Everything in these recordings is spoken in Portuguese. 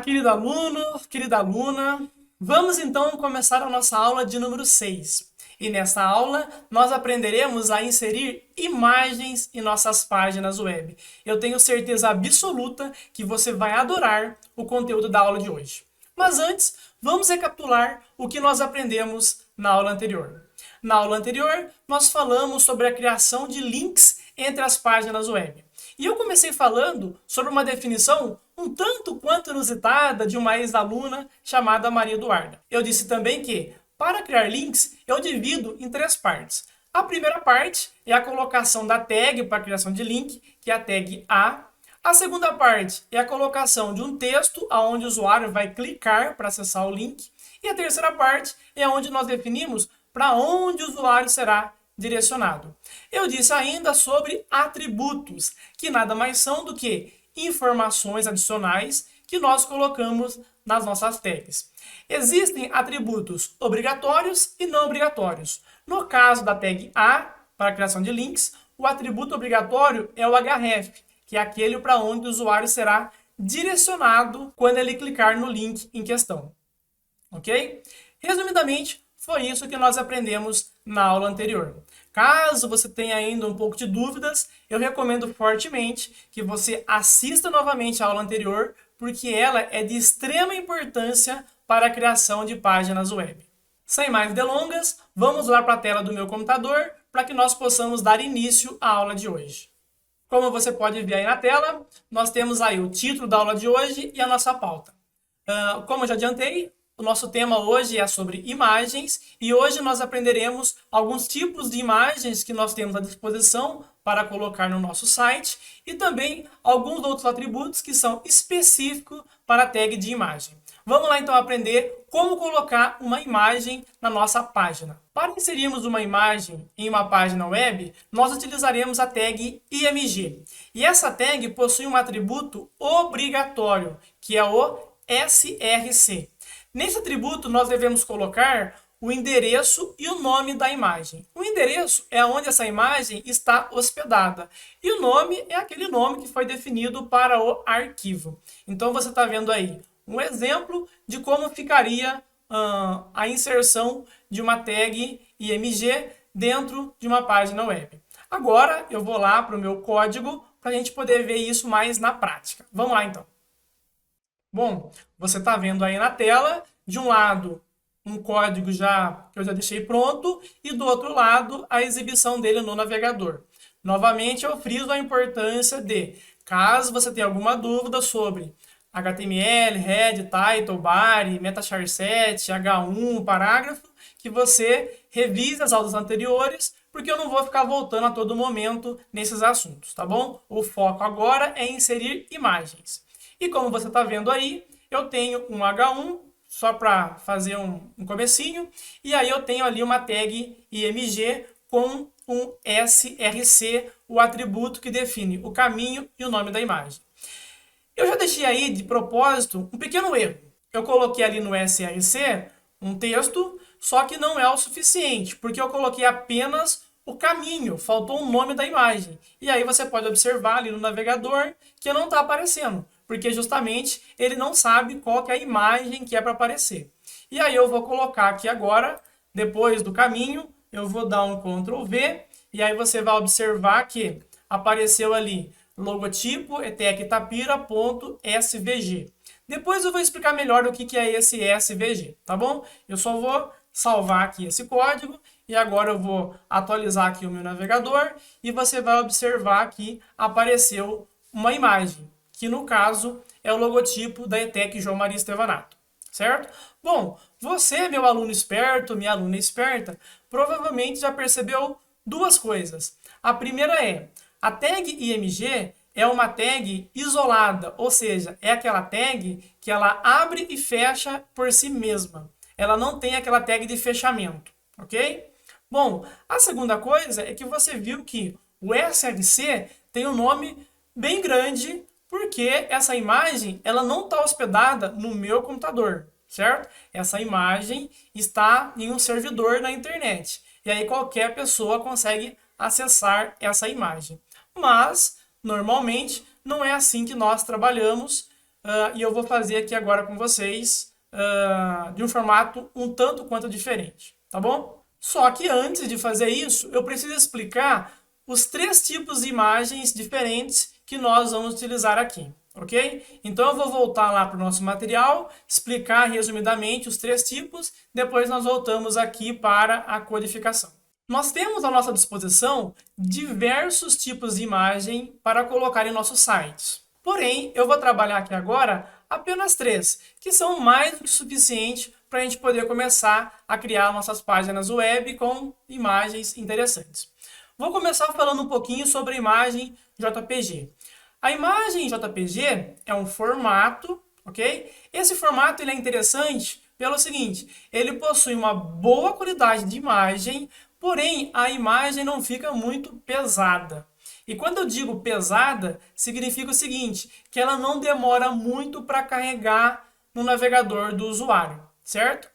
querido aluno, querida aluna. Vamos então começar a nossa aula de número 6. E nessa aula nós aprenderemos a inserir imagens em nossas páginas web. Eu tenho certeza absoluta que você vai adorar o conteúdo da aula de hoje. Mas antes, vamos recapitular o que nós aprendemos na aula anterior. Na aula anterior, nós falamos sobre a criação de links entre as páginas web. E eu comecei falando sobre uma definição um tanto quanto inusitada de uma ex-aluna chamada Maria Eduarda. Eu disse também que, para criar links, eu divido em 3 partes. A primeira parte é a colocação da tag para a criação de link, que é a tag A. A segunda parte é a colocação de um texto onde o usuário vai clicar para acessar o link. E a terceira parte é onde nós definimos para onde o usuário será direcionado. Eu disse ainda sobre atributos, que nada mais são do que informações adicionais que nós colocamos nas nossas tags. Existem atributos obrigatórios e não obrigatórios. No caso da tag A, para a criação de links, o atributo obrigatório é o href, que é aquele para onde o usuário será direcionado quando ele clicar no link em questão. Ok? Resumidamente, foi isso que nós aprendemos na aula anterior. Caso você tenha ainda um pouco de dúvidas, eu recomendo fortemente que você assista novamente a aula anterior, porque ela é de extrema importância para a criação de páginas web. Sem mais delongas, vamos lá para a tela do meu computador para que nós possamos dar início à aula de hoje. Como você pode ver aí na tela, nós temos aí o título da aula de hoje e a nossa pauta. Como eu já adiantei, o nosso tema hoje é sobre imagens e hoje nós aprenderemos alguns tipos de imagens que nós temos à disposição para colocar no nosso site e também alguns outros atributos que são específicos para a tag de imagem. Vamos lá então aprender como colocar uma imagem na nossa página. Para inserirmos uma imagem em uma página web, nós utilizaremos a tag IMG. E essa tag possui um atributo obrigatório, que é o src. Nesse atributo, nós devemos colocar o endereço e o nome da imagem. O endereço é onde essa imagem está hospedada. E o nome é aquele nome que foi definido para o arquivo. Então, você está vendo aí um exemplo de como ficaria a inserção de uma tag IMG dentro de uma página web. Agora, eu vou lá para o meu código para a gente poder ver isso mais na prática. Vamos lá, então. Bom, você está vendo aí na tela, de um lado, um código que eu já deixei pronto, e do outro lado, a exibição dele no navegador. Novamente, eu friso a importância de, caso você tenha alguma dúvida sobre HTML, head, title, body, meta-charset, H1, parágrafo, que você revise as aulas anteriores, porque eu não vou ficar voltando a todo momento nesses assuntos, tá bom? O foco agora é inserir imagens. E como você está vendo aí, eu tenho um H1, só para fazer um comecinho, e aí eu tenho ali uma tag IMG com um src, o atributo que define o caminho e o nome da imagem. Eu já deixei aí, de propósito, um pequeno erro. Eu coloquei ali no src um texto, só que não é o suficiente, porque eu coloquei apenas o caminho, faltou o nome da imagem. E aí você pode observar ali no navegador que não está aparecendo, porque justamente ele não sabe qual que é a imagem que é para aparecer. E aí eu vou colocar aqui agora, depois do caminho, eu vou dar um Ctrl V, e aí você vai observar que apareceu ali logotipo etectapira.svg. Depois eu vou explicar melhor o que é esse SVG, tá bom? Eu só vou salvar aqui esse código e agora eu vou atualizar aqui o meu navegador e você vai observar que apareceu uma imagem, que no caso é o logotipo da ETEC João Maria Estevanato, certo? Bom, você, meu aluno esperto, minha aluna esperta, provavelmente já percebeu duas coisas. A primeira é, a tag IMG é uma tag isolada, ou seja, é aquela tag que ela abre e fecha por si mesma. Ela não tem aquela tag de fechamento, ok? Bom, a segunda coisa é que você viu que o src tem um nome bem grande, porque essa imagem ela não está hospedada no meu computador, certo? Essa imagem está em um servidor na internet. E aí qualquer pessoa consegue acessar essa imagem. Mas, normalmente, não é assim que nós trabalhamos e eu vou fazer aqui agora com vocês de um formato um tanto quanto diferente, tá bom? Só que antes de fazer isso, eu preciso explicar os 3 tipos de imagens diferentes que nós vamos utilizar aqui, ok? Então eu vou voltar lá para o nosso material, explicar resumidamente os 3 tipos, depois nós voltamos aqui para a codificação. Nós temos à nossa disposição diversos tipos de imagem para colocar em nossos sites. Porém, eu vou trabalhar aqui agora apenas 3, que são mais do que suficiente para a gente poder começar a criar nossas páginas web com imagens interessantes. Vou começar falando um pouquinho sobre a imagem JPG. A imagem JPG é um formato, ok? Esse formato ele é interessante pelo seguinte, ele possui uma boa qualidade de imagem, porém a imagem não fica muito pesada. E quando eu digo pesada, significa o seguinte, que ela não demora muito para carregar no navegador do usuário, certo?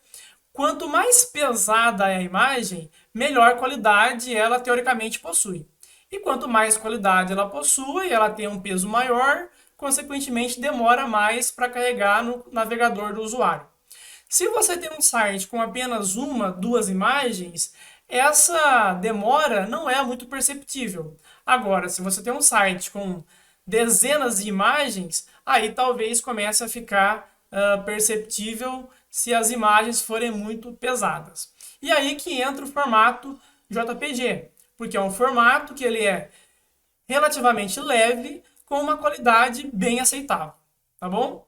Quanto mais pesada é a imagem, melhor qualidade ela teoricamente possui. E quanto mais qualidade ela possui, ela tem um peso maior, consequentemente demora mais para carregar no navegador do usuário. Se você tem um site com apenas 1, 2 imagens, essa demora não é muito perceptível. Agora, se você tem um site com dezenas de imagens, aí talvez comece a ficar perceptível se as imagens forem muito pesadas. E aí que entra o formato JPG, porque é um formato que ele é relativamente leve, com uma qualidade bem aceitável, tá bom?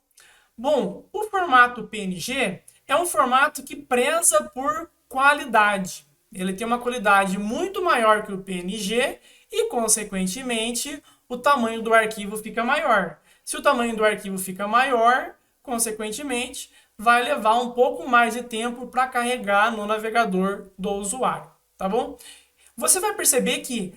Bom, o formato PNG é um formato que preza por qualidade. Ele tem uma qualidade muito maior que o PNG e, consequentemente, o tamanho do arquivo fica maior. Se o tamanho do arquivo fica maior, consequentemente, vai levar um pouco mais de tempo para carregar no navegador do usuário, tá bom? Você vai perceber que,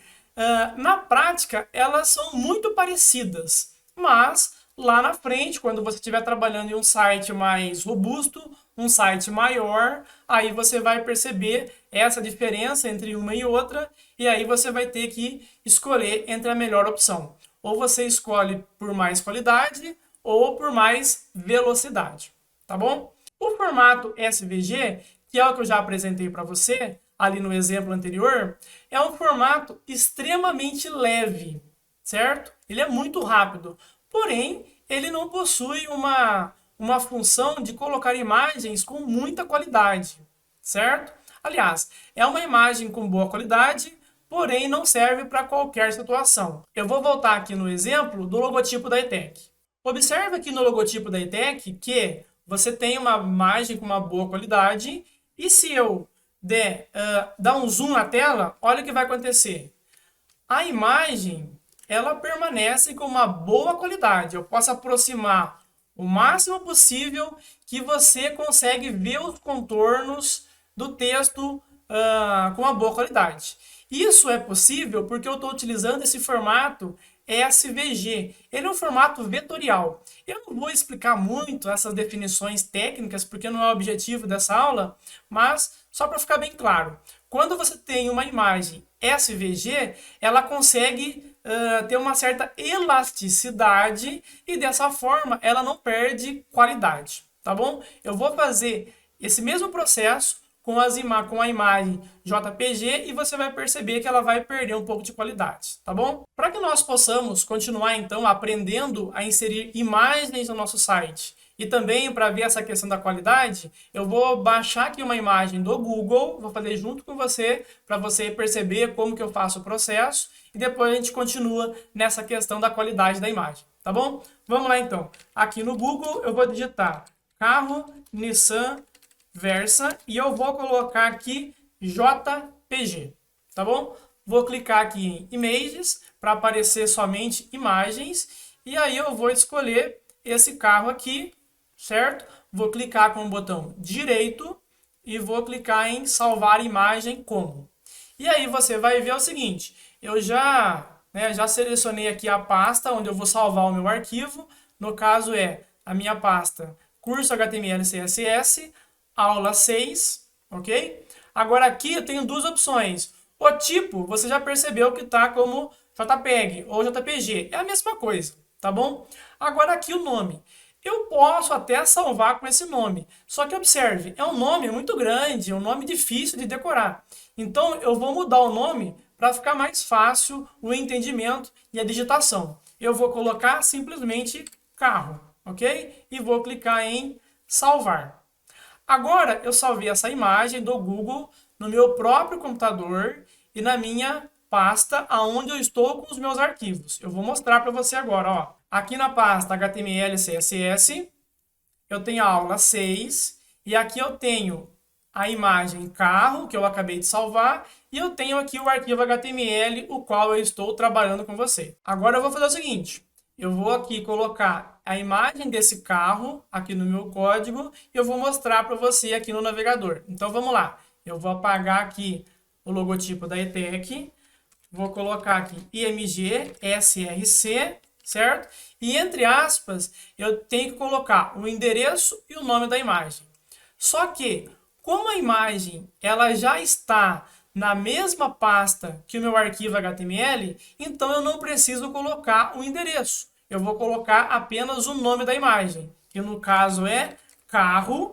na prática, elas são muito parecidas, mas lá na frente, quando você estiver trabalhando em um site mais robusto, um site maior, aí você vai perceber essa diferença entre uma e outra, e aí você vai ter que escolher entre a melhor opção. Ou você escolhe por mais qualidade, ou por mais velocidade, tá bom? O formato SVG, que é o que eu já apresentei para você, ali no exemplo anterior, é um formato extremamente leve, certo? Ele é muito rápido, porém, ele não possui uma função de colocar imagens com muita qualidade, certo? Aliás, é uma imagem com boa qualidade, porém não serve para qualquer situação. Eu vou voltar aqui no exemplo do logotipo da ETEC. Observe aqui no logotipo da ETEC que você tem uma imagem com uma boa qualidade e se eu dar um zoom na tela, olha o que vai acontecer. A imagem ela permanece com uma boa qualidade. Eu posso aproximar o máximo possível que você consegue ver os contornos do texto com uma boa qualidade. Isso é possível porque eu estou utilizando esse formato SVG. Ele é um formato vetorial. Eu não vou explicar muito essas definições técnicas porque não é o objetivo dessa aula, mas só para ficar bem claro. Quando você tem uma imagem SVG, ela consegue ter uma certa elasticidade e dessa forma ela não perde qualidade, tá bom? Eu vou fazer esse mesmo processo com a imagem JPG e você vai perceber que ela vai perder um pouco de qualidade, tá bom? Para que nós possamos continuar então aprendendo a inserir imagens no nosso site e também para ver essa questão da qualidade, eu vou baixar aqui uma imagem do Google, vou fazer junto com você, para você perceber como que eu faço o processo, e depois a gente continua nessa questão da qualidade da imagem, tá bom? Vamos lá então. Aqui no Google eu vou digitar carro Nissan Versa e eu vou colocar aqui JPG, tá bom? Vou clicar aqui em Images para aparecer somente imagens e aí eu vou escolher esse carro aqui, certo? Vou clicar com o botão direito e vou clicar em salvar imagem como. E aí você vai ver o seguinte, eu já selecionei aqui a pasta onde eu vou salvar o meu arquivo, no caso é a minha pasta curso HTML CSS, aula 6, ok? Agora aqui eu tenho duas opções. O tipo, você já percebeu que está como JPEG ou JPG, é a mesma coisa, tá bom? Agora aqui o nome. Eu posso até salvar com esse nome, só que observe, é um nome muito grande, é um nome difícil de decorar. Então eu vou mudar o nome para ficar mais fácil o entendimento e a digitação. Eu vou colocar simplesmente carro, ok? E vou clicar em salvar. Agora eu salvei essa imagem do Google no meu próprio computador e na minha pasta aonde eu estou com os meus arquivos. Eu vou mostrar para você agora, ó. Aqui na pasta HTML e CSS, eu tenho a aula 6 e aqui eu tenho a imagem carro, que eu acabei de salvar, e eu tenho aqui o arquivo HTML, o qual eu estou trabalhando com você. Agora eu vou fazer o seguinte, eu vou aqui colocar a imagem desse carro aqui no meu código e eu vou mostrar para você aqui no navegador. Então vamos lá, eu vou apagar aqui o logotipo da ETEC, vou colocar aqui IMG SRC, certo? E entre aspas, eu tenho que colocar o endereço e o nome da imagem. Só que, como a imagem ela já está na mesma pasta que o meu arquivo HTML, então eu não preciso colocar o endereço. Eu vou colocar apenas o nome da imagem, que no caso é carro.jpg.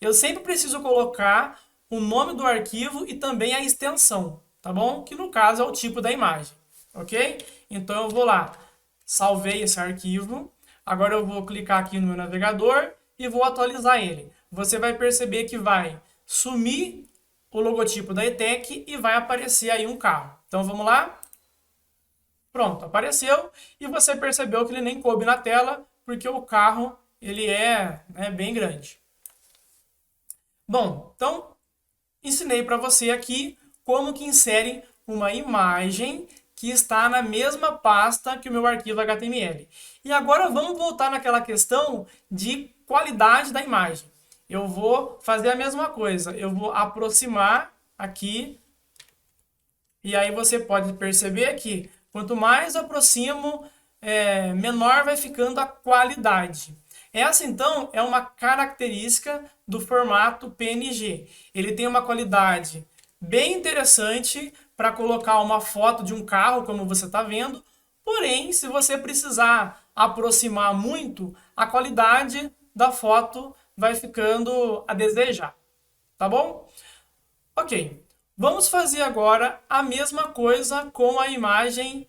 Eu sempre preciso colocar o nome do arquivo e também a extensão, tá bom? Que no caso é o tipo da imagem, ok? Então eu vou lá, salvei esse arquivo, agora eu vou clicar aqui no meu navegador e vou atualizar ele. Você vai perceber que vai sumir o logotipo da ETEC e vai aparecer aí um carro. Então vamos lá? Pronto, apareceu e você percebeu que ele nem coube na tela porque o carro ele é bem grande. Bom, então ensinei para você aqui como que insere uma imagem que está na mesma pasta que o meu arquivo HTML. E agora vamos voltar naquela questão de qualidade da imagem. Eu vou fazer a mesma coisa, eu vou aproximar aqui, e aí você pode perceber que quanto mais aproximo, menor vai ficando a qualidade. Essa, então, é uma característica do formato PNG. Ele tem uma qualidade bem interessante para colocar uma foto de um carro, como você está vendo. Porém, se você precisar aproximar muito, a qualidade da foto vai ficando a desejar. Tá bom? Ok. Vamos fazer agora a mesma coisa com a imagem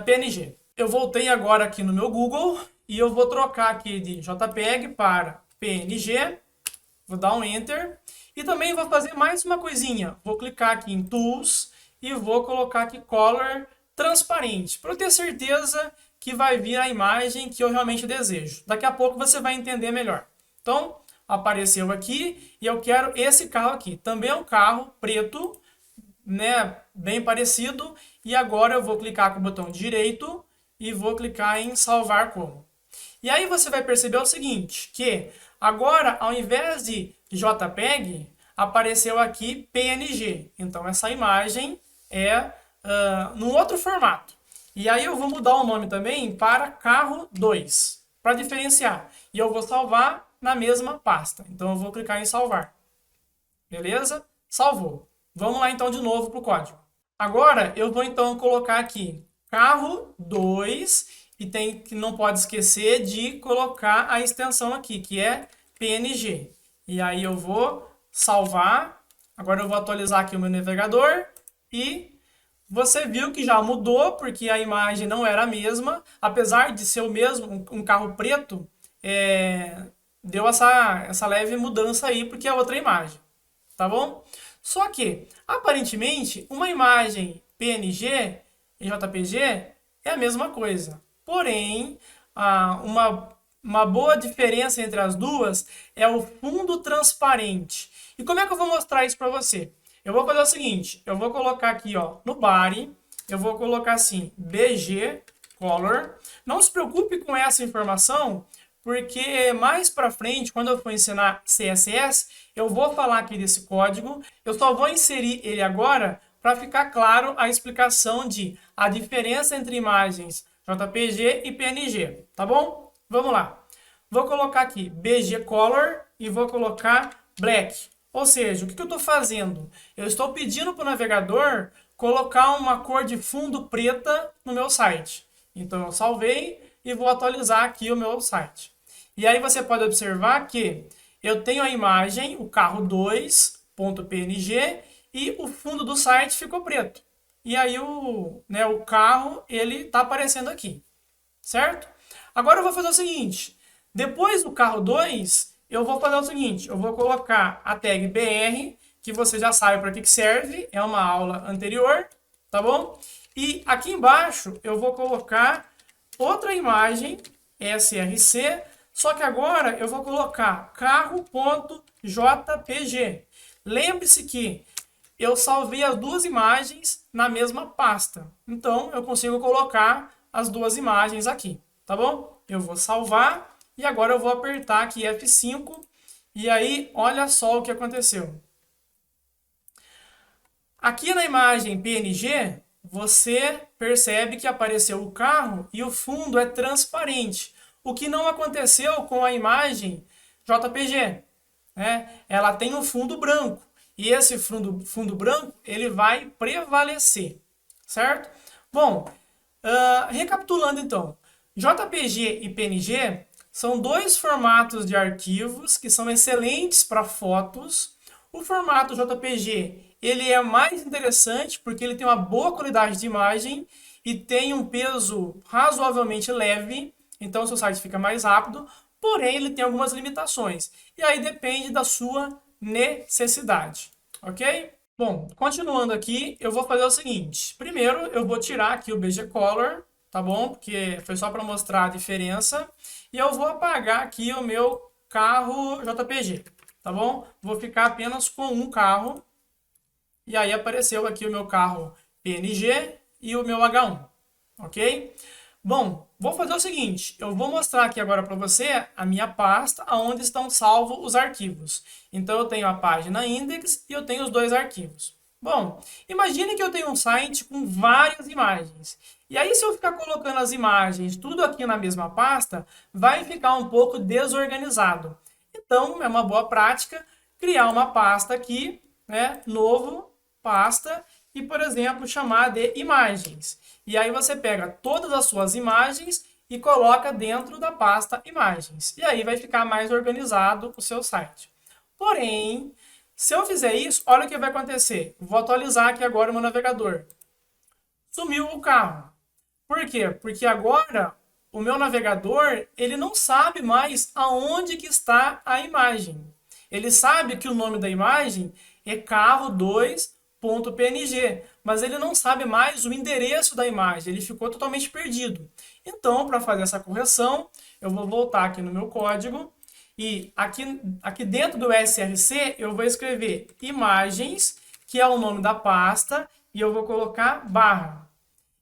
PNG. Eu voltei agora aqui no meu Google e eu vou trocar aqui de JPEG para PNG. Vou dar um Enter. E também vou fazer mais uma coisinha. Vou clicar aqui em Tools e vou colocar aqui Color Transparente, para eu ter certeza que vai vir a imagem que eu realmente desejo. Daqui a pouco você vai entender melhor. Então, apareceu aqui e eu quero esse carro aqui. Também é um carro preto, né, bem parecido. E agora eu vou clicar com o botão direito e vou clicar em salvar como. E aí você vai perceber o seguinte, que agora ao invés de JPEG, apareceu aqui PNG. Então essa imagem é num outro formato. E aí eu vou mudar o nome também para carro 2, para diferenciar. E eu vou salvar na mesma pasta. Então eu vou clicar em salvar. Beleza? Salvou. Vamos lá então de novo para o código. Agora eu vou então colocar aqui carro 2 e não pode esquecer de colocar a extensão aqui, que é PNG. E aí eu vou salvar. Agora eu vou atualizar aqui o meu navegador e você viu que já mudou, porque a imagem não era a mesma, apesar de ser o mesmo, um carro preto, deu essa leve mudança aí, porque é outra imagem, tá bom? Só que, aparentemente, uma imagem PNG e JPG é a mesma coisa. Porém, uma boa diferença entre as duas é o fundo transparente. E como é que eu vou mostrar isso para você? Eu vou fazer o seguinte, eu vou colocar aqui ó, no body, eu vou colocar assim, BG Color. Não se preocupe com essa informação, porque mais para frente, quando eu for ensinar CSS, eu vou falar aqui desse código. Eu só vou inserir ele agora para ficar claro a explicação de a diferença entre imagens JPG e PNG, tá bom? Vamos lá. Vou colocar aqui BG Color e vou colocar Black. Ou seja, o que eu estou fazendo? Eu estou pedindo para o navegador colocar uma cor de fundo preta no meu site. Então eu salvei e vou atualizar aqui o meu site. E aí você pode observar que eu tenho a imagem, o carro 2.png, e o fundo do site ficou preto. E aí o carro, ele está aparecendo aqui, certo? Agora eu vou fazer o seguinte, depois do carro 2, eu vou fazer o seguinte, eu vou colocar a tag BR, que você já sabe para que serve, é uma aula anterior, tá bom? E aqui embaixo eu vou colocar outra imagem, src, só que agora eu vou colocar carro.jpg. Lembre-se que eu salvei as duas imagens na mesma pasta. Então, eu consigo colocar as duas imagens aqui, tá bom? Eu vou salvar e agora eu vou apertar aqui F5 e aí, olha só o que aconteceu. Aqui na imagem PNG, você percebe que apareceu o carro e o fundo é transparente, o que não aconteceu com a imagem JPG, né? Ela tem um fundo branco e esse fundo branco ele vai prevalecer, certo? Bom, recapitulando então, JPG e PNG são dois formatos de arquivos que são excelentes para fotos. O formato JPG ele é mais interessante porque ele tem uma boa qualidade de imagem e tem um peso razoavelmente leve, então o seu site fica mais rápido, porém ele tem algumas limitações. E aí depende da sua necessidade, ok? Bom, continuando aqui, eu vou fazer o seguinte. Primeiro, eu vou tirar aqui o BG Color, tá bom? Porque foi só para mostrar a diferença. E eu vou apagar aqui o meu carro JPG, tá bom? Vou ficar apenas com um carro. E aí apareceu aqui o meu carro PNG e o meu H1, ok? Bom, vou fazer o seguinte, eu vou mostrar aqui agora para você a minha pasta onde estão salvos os arquivos. Então eu tenho a página index e eu tenho os dois arquivos. Bom, imagine que eu tenho um site com várias imagens. E aí se eu ficar colocando as imagens tudo aqui na mesma pasta, vai ficar um pouco desorganizado. Então é uma boa prática criar uma pasta aqui, né, novo, pasta, e, por exemplo, chamar de imagens. E aí você pega todas as suas imagens e coloca dentro da pasta imagens. E aí vai ficar mais organizado o seu site. Porém, se eu fizer isso, olha o que vai acontecer. Vou atualizar aqui agora o meu navegador. Sumiu o carro. Por quê? Porque agora o meu navegador ele não sabe mais aonde que está a imagem. Ele sabe que o nome da imagem é carro2.png, mas ele não sabe mais o endereço da imagem, ele ficou totalmente perdido. Então, para fazer essa correção, eu vou voltar aqui no meu código e aqui dentro do src eu vou escrever imagens, que é o nome da pasta, e eu vou colocar barra.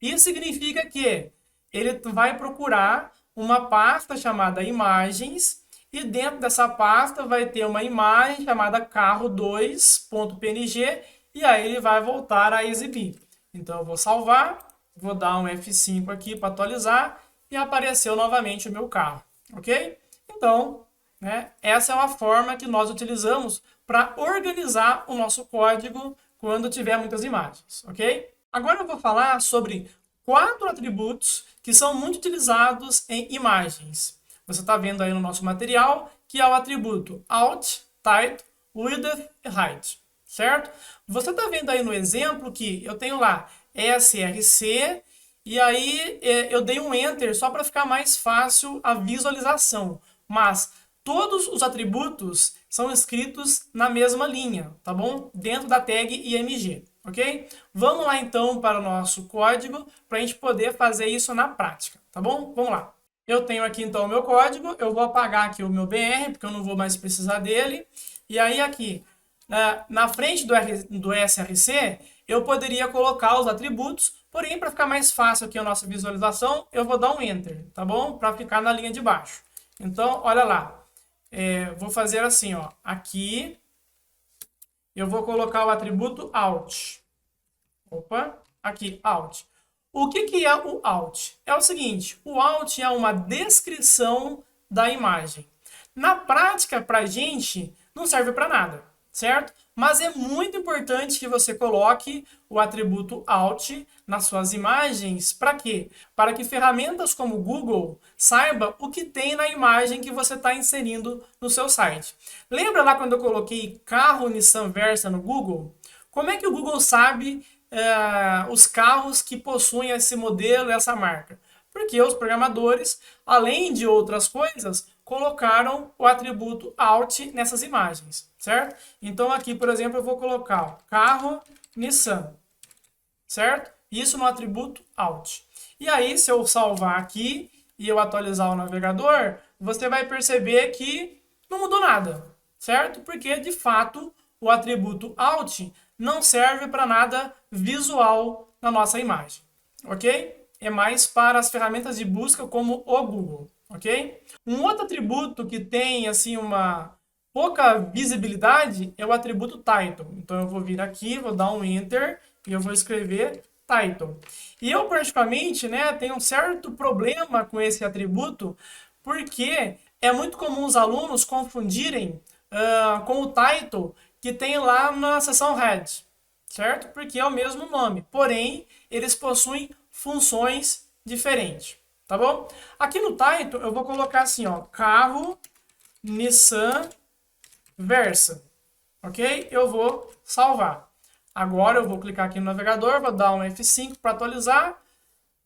Isso significa que ele vai procurar uma pasta chamada imagens e dentro dessa pasta vai ter uma imagem chamada carro2.png e aí ele vai voltar a exibir. Então eu vou salvar, vou dar um F5 aqui para atualizar e apareceu novamente o meu carro, ok? Então, né, essa é uma forma que nós utilizamos para organizar o nosso código quando tiver muitas imagens, ok? Agora eu vou falar sobre 4 atributos que são muito utilizados em imagens. Você está vendo aí no nosso material que é o atributo Alt, Title, Width e Height, certo? Você está vendo aí no exemplo que eu tenho lá src e aí eu dei um Enter só para ficar mais fácil a visualização, mas todos os atributos são escritos na mesma linha, tá bom? Dentro da tag img, ok? Vamos lá então para o nosso código para a gente poder fazer isso na prática, tá bom? Vamos lá. Eu tenho aqui então o meu código, eu vou apagar aqui o meu BR, porque eu não vou mais precisar dele. E aí aqui, na frente do src, eu poderia colocar os atributos, porém para ficar mais fácil aqui a nossa visualização, eu vou dar um Enter, tá bom? Para ficar na linha de baixo. Então, olha lá. Vou fazer assim, ó. Aqui eu vou colocar o atributo Alt. Opa, aqui, Alt. O que é o Alt? É o seguinte, o Alt é uma descrição da imagem. Na prática, para a gente, não serve para nada, certo? Mas é muito importante que você coloque o atributo alt nas suas imagens. Para quê? Para que ferramentas como o Google saiba o que tem na imagem que você está inserindo no seu site. Lembra lá quando eu coloquei carro Nissan Versa no Google? Como é que o Google sabe os carros que possuem esse modelo e essa marca? Porque os programadores, além de outras coisas, colocaram o atributo alt nessas imagens, certo? Então aqui, por exemplo, eu vou colocar ó, carro Nissan, certo? Isso no atributo alt. E aí, se eu salvar aqui e eu atualizar o navegador, você vai perceber que não mudou nada, certo? Porque, de fato, o atributo alt não serve para nada visual na nossa imagem, ok? É mais para as ferramentas de busca como o Google, ok? Um outro atributo que tem assim uma pouca visibilidade é o atributo title. Então eu vou vir aqui, vou dar um enter e eu vou escrever title. E eu praticamente, né, tenho um certo problema com esse atributo, porque é muito comum os alunos confundirem com o title que tem lá na seção head, certo? Porque é o mesmo nome, porém eles possuem funções diferentes, tá bom? Aqui no title eu vou colocar assim, ó, carro Nissan Versa, ok? Eu vou salvar. Agora eu vou clicar aqui no navegador, vou dar um F5 para atualizar.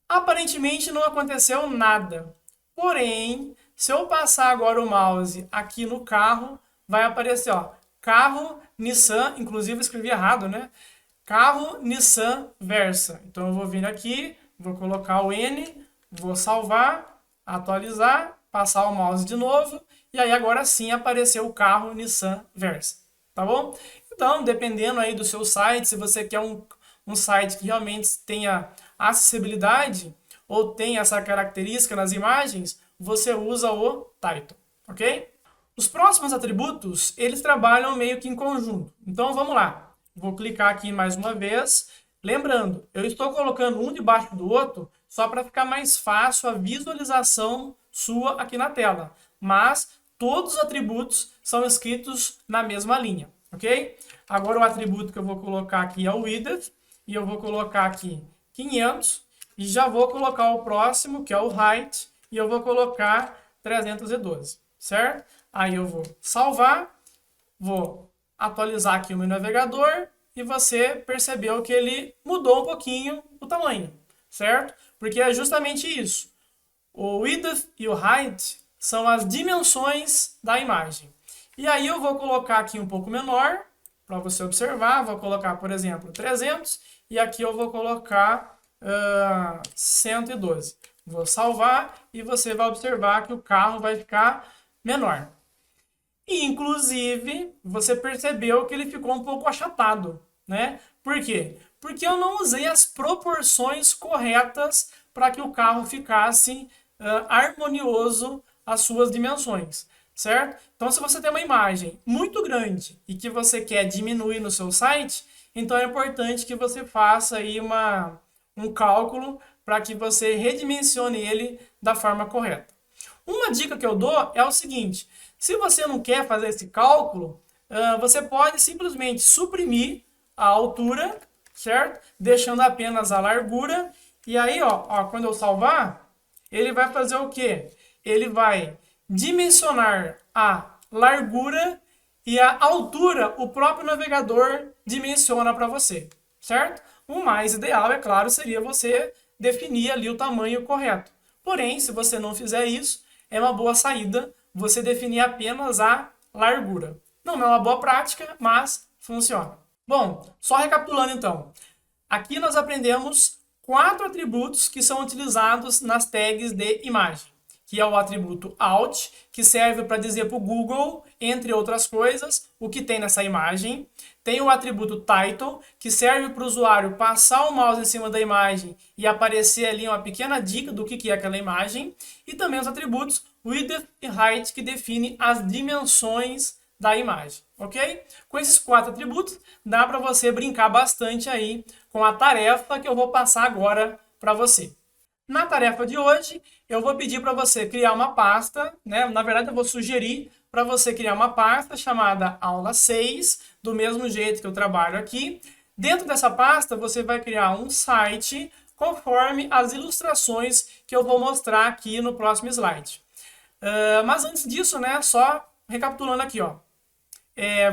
Aparentemente não aconteceu nada. Porém, se eu passar agora o mouse aqui no carro, vai aparecer, ó, carro Nissan, inclusive eu escrevi errado, né? Carro Nissan Versa. Então eu vou vir aqui, vou colocar o N, vou salvar, atualizar, passar o mouse de novo, e aí agora sim apareceu o carro Nissan Versa, tá bom? Então, dependendo aí do seu site, se você quer um site que realmente tenha acessibilidade ou tenha essa característica nas imagens, você usa o title, ok? Os próximos atributos, eles trabalham meio que em conjunto. Então, vamos lá. Vou clicar aqui mais uma vez. Lembrando, eu estou colocando um debaixo do outro só para ficar mais fácil a visualização sua aqui na tela. Mas todos os atributos são escritos na mesma linha, ok? Agora o atributo que eu vou colocar aqui é o width, e eu vou colocar aqui 500, e já vou colocar o próximo, que é o height, e eu vou colocar 312, certo? Aí eu vou salvar, vou atualizar aqui o meu navegador, e você percebeu que ele mudou um pouquinho o tamanho, certo? Porque é justamente isso. O width e o height são as dimensões da imagem. E aí eu vou colocar aqui um pouco menor, para você observar. Vou colocar, por exemplo, 300, e aqui eu vou colocar 112. Vou salvar e você vai observar que o carro vai ficar menor. E, inclusive, você percebeu que ele ficou um pouco achatado, né? Por quê? Porque eu não usei as proporções corretas para que o carro ficasse harmonioso às suas dimensões, certo? Então, se você tem uma imagem muito grande e que você quer diminuir no seu site, então é importante que você faça aí um cálculo para que você redimensione ele da forma correta. Uma dica que eu dou é o seguinte: se você não quer fazer esse cálculo, você pode simplesmente suprimir a altura, certo? Deixando apenas a largura. E aí, ó, quando eu salvar, ele vai fazer o quê? Ele vai dimensionar a largura e a altura, o próprio navegador dimensiona para você, certo? O mais ideal, é claro, seria você definir ali o tamanho correto. Porém, se você não fizer isso, é uma boa saída você definir apenas a largura. Não é uma boa prática, mas funciona. Bom, só recapitulando então. Aqui nós aprendemos 4 atributos que são utilizados nas tags de imagem, que é o atributo alt, que serve para dizer para o Google, entre outras coisas, o que tem nessa imagem. Tem o atributo title, que serve para o usuário passar o mouse em cima da imagem e aparecer ali uma pequena dica do que é aquela imagem. E também os atributos width e height, que definem as dimensões da imagem, ok? Com esses 4 atributos, dá para você brincar bastante aí com a tarefa que eu vou passar agora para você. Na tarefa de hoje, eu vou pedir para você criar uma pasta, né? Na verdade, eu vou sugerir para você criar uma pasta chamada aula 6, do mesmo jeito que eu trabalho aqui. Dentro dessa pasta, você vai criar um site conforme as ilustrações que eu vou mostrar aqui no próximo slide. Mas antes disso, né, só recapitulando aqui, ó.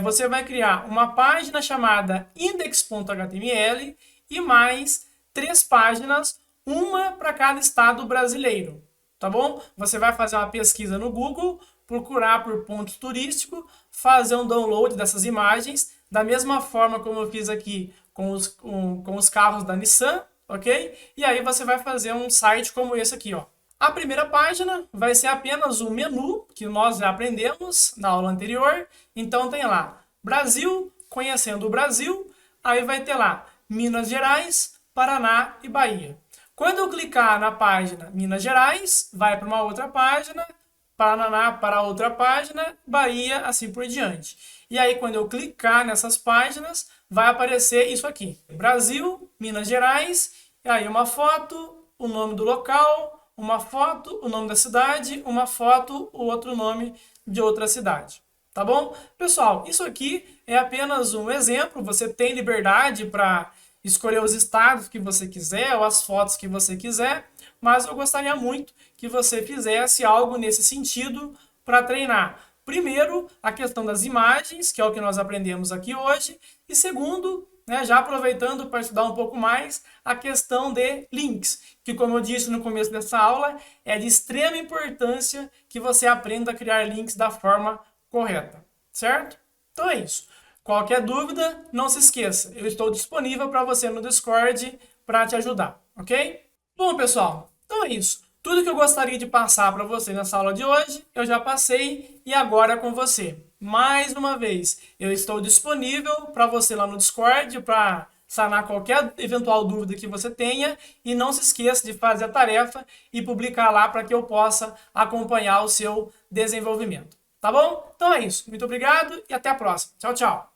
Você vai criar uma página chamada index.html e mais 3 páginas, uma para cada estado brasileiro, tá bom? Você vai fazer uma pesquisa no Google, procurar por ponto turístico, fazer um download dessas imagens, da mesma forma como eu fiz aqui com os carros da Nissan, ok? E aí você vai fazer um site como esse aqui, ó. A primeira página vai ser apenas o menu, que nós já aprendemos na aula anterior. Então tem lá, Brasil, conhecendo o Brasil, aí vai ter lá, Minas Gerais, Paraná e Bahia. Quando eu clicar na página Minas Gerais, vai para uma outra página, Paraná para outra página, Bahia, assim por diante. E aí quando eu clicar nessas páginas, vai aparecer isso aqui, Brasil, Minas Gerais, e aí uma foto, o nome do local, uma foto, o nome da cidade, uma foto, o outro nome de outra cidade. Tá bom? Pessoal, isso aqui é apenas um exemplo. Você tem liberdade para escolher os estados que você quiser ou as fotos que você quiser, mas eu gostaria muito que você fizesse algo nesse sentido para treinar. Primeiro, a questão das imagens, que é o que nós aprendemos aqui hoje, e segundo, né, já aproveitando para estudar um pouco mais, a questão de links, que como eu disse no começo dessa aula, é de extrema importância que você aprenda a criar links da forma correta, certo? Então é isso. Qualquer dúvida, não se esqueça, eu estou disponível para você no Discord para te ajudar, ok? Bom, pessoal, então é isso. Tudo que eu gostaria de passar para você nessa aula de hoje, eu já passei e agora é com você. Mais uma vez, eu estou disponível para você lá no Discord para sanar qualquer eventual dúvida que você tenha e não se esqueça de fazer a tarefa e publicar lá para que eu possa acompanhar o seu desenvolvimento. Tá bom? Então é isso. Muito obrigado e até a próxima. Tchau, tchau.